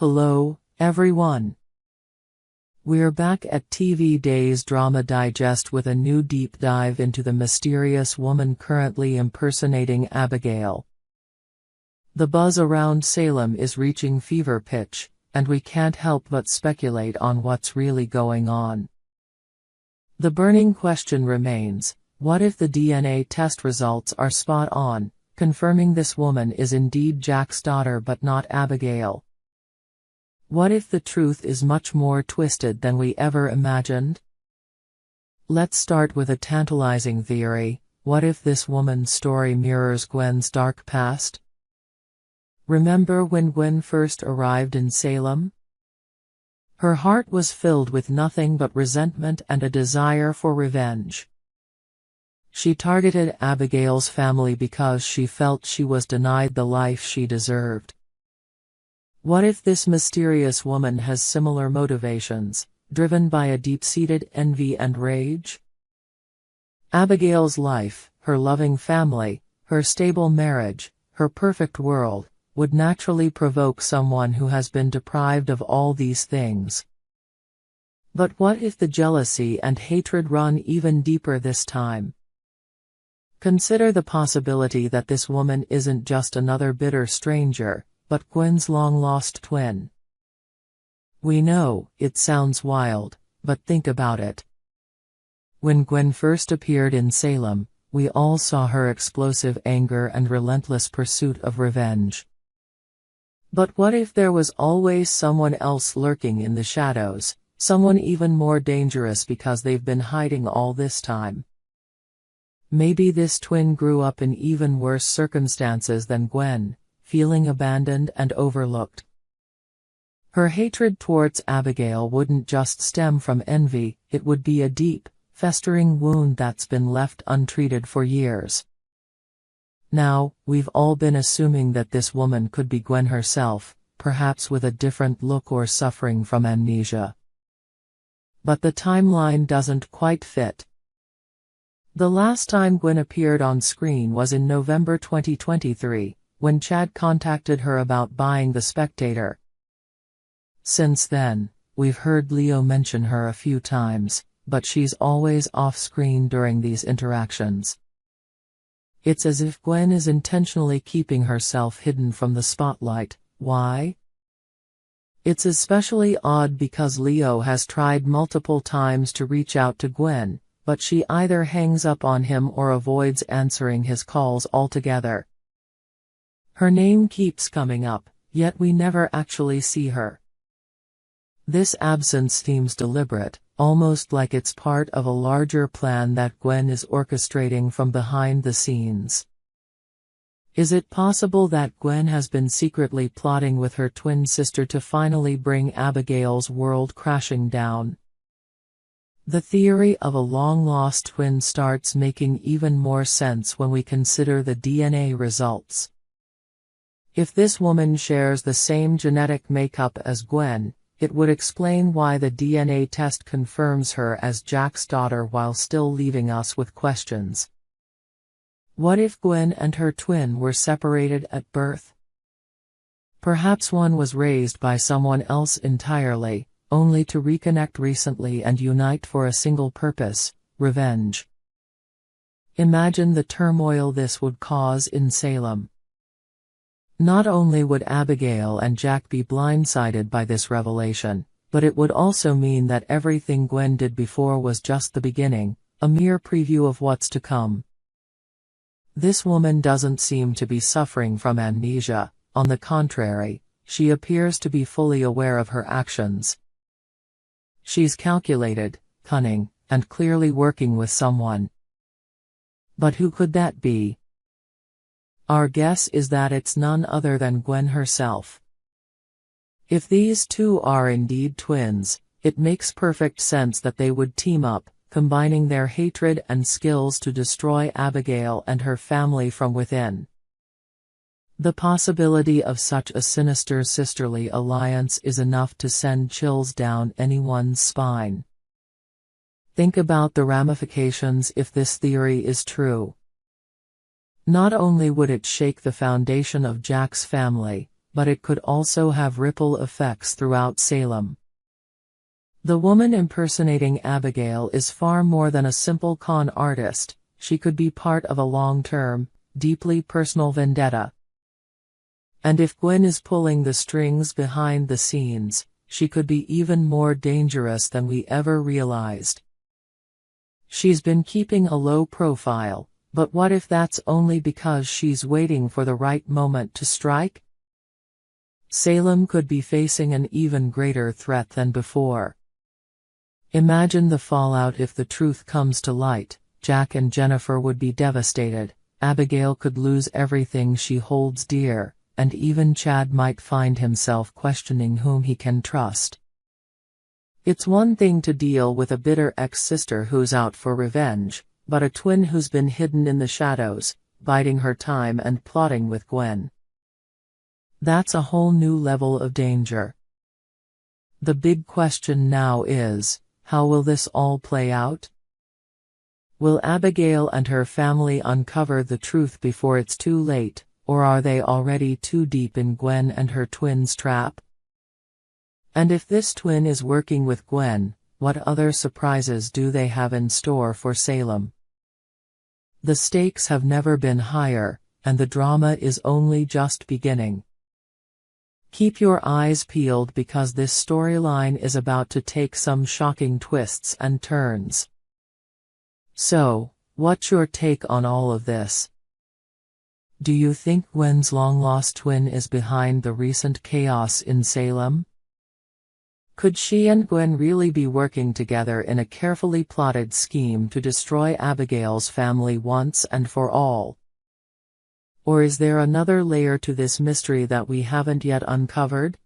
Hello, everyone. We're back at TV Days Drama Digest with a new deep dive into the mysterious woman currently impersonating Abigail. The buzz around Salem is reaching fever pitch, and we can't help but speculate on what's really going on. The burning question remains, what if the DNA test results are spot on, confirming this woman is indeed Jack's daughter but not Abigail? What if the truth is much more twisted than we ever imagined? Let's start with a tantalizing theory. What if this woman's story mirrors Gwen's dark past? Remember when Gwen first arrived in Salem? Her heart was filled with nothing but resentment and a desire for revenge. She targeted Abigail's family because she felt she was denied the life she deserved. What if this mysterious woman has similar motivations, driven by a deep-seated envy and rage? Abigail's life, her loving family, her stable marriage, her perfect world, would naturally provoke someone who has been deprived of all these things. But what if the jealousy and hatred run even deeper this time? Consider the possibility that this woman isn't just another bitter stranger, but Gwen's long-lost twin. We know, it sounds wild, but think about it. When Gwen first appeared in Salem, we all saw her explosive anger and relentless pursuit of revenge. But what if there was always someone else lurking in the shadows, someone even more dangerous because they've been hiding all this time? Maybe this twin grew up in even worse circumstances than Gwen, feeling abandoned and overlooked. Her hatred towards Abigail wouldn't just stem from envy, it would be a deep, festering wound that's been left untreated for years. Now, we've all been assuming that this woman could be Gwen herself, perhaps with a different look or suffering from amnesia. But the timeline doesn't quite fit. The last time Gwen appeared on screen was in November 2023. When Chad contacted her about buying The Spectator. Since then, we've heard Leo mention her a few times, but she's always off-screen during these interactions. It's as if Gwen is intentionally keeping herself hidden from the spotlight. Why? It's especially odd because Leo has tried multiple times to reach out to Gwen, but she either hangs up on him or avoids answering his calls altogether. Her name keeps coming up, yet we never actually see her. This absence seems deliberate, almost like it's part of a larger plan that Gwen is orchestrating from behind the scenes. Is it possible that Gwen has been secretly plotting with her twin sister to finally bring Abigail's world crashing down? The theory of a long-lost twin starts making even more sense when we consider the DNA results. If this woman shares the same genetic makeup as Gwen, it would explain why the DNA test confirms her as Jack's daughter while still leaving us with questions. What if Gwen and her twin were separated at birth? Perhaps one was raised by someone else entirely, only to reconnect recently and unite for a single purpose: revenge. Imagine the turmoil this would cause in Salem. Not only would Abigail and Jack be blindsided by this revelation, but it would also mean that everything Gwen did before was just the beginning, a mere preview of what's to come. This woman doesn't seem to be suffering from amnesia. On the contrary, she appears to be fully aware of her actions. She's calculated, cunning, and clearly working with someone. But who could that be? Our guess is that it's none other than Gwen herself. If these two are indeed twins, it makes perfect sense that they would team up, combining their hatred and skills to destroy Abigail and her family from within. The possibility of such a sinister sisterly alliance is enough to send chills down anyone's spine. Think about the ramifications if this theory is true. Not only would it shake the foundation of Jack's family, but it could also have ripple effects throughout Salem. The woman impersonating Abigail is far more than a simple con artist. She could be part of a long-term, deeply personal vendetta. And if Gwen is pulling the strings behind the scenes, she could be even more dangerous than we ever realized. She's been keeping a low profile, but what if that's only because she's waiting for the right moment to strike? Salem could be facing an even greater threat than before. Imagine the fallout if the truth comes to light. Jack and Jennifer would be devastated, Abigail could lose everything she holds dear, and even Chad might find himself questioning whom he can trust. It's one thing to deal with a bitter ex-sister who's out for revenge, but a twin who's been hidden in the shadows, biding her time and plotting with Gwen. That's a whole new level of danger. The big question now is, how will this all play out? Will Abigail and her family uncover the truth before it's too late, or are they already too deep in Gwen and her twin's trap? And if this twin is working with Gwen, what other surprises do they have in store for Salem? The stakes have never been higher, and the drama is only just beginning. Keep your eyes peeled because this storyline is about to take some shocking twists and turns. So, what's your take on all of this? Do you think Gwen's long-lost twin is behind the recent chaos in Salem? Could she and Gwen really be working together in a carefully plotted scheme to destroy Abigail's family once and for all? Or is there another layer to this mystery that we haven't yet uncovered?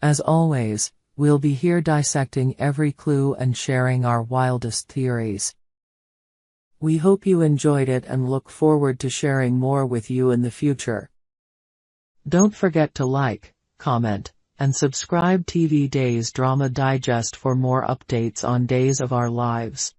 As always, we'll be here dissecting every clue and sharing our wildest theories. We hope you enjoyed it and look forward to sharing more with you in the future. Don't forget to like, comment, and subscribe TV Days Drama Digest for more updates on Days of Our Lives.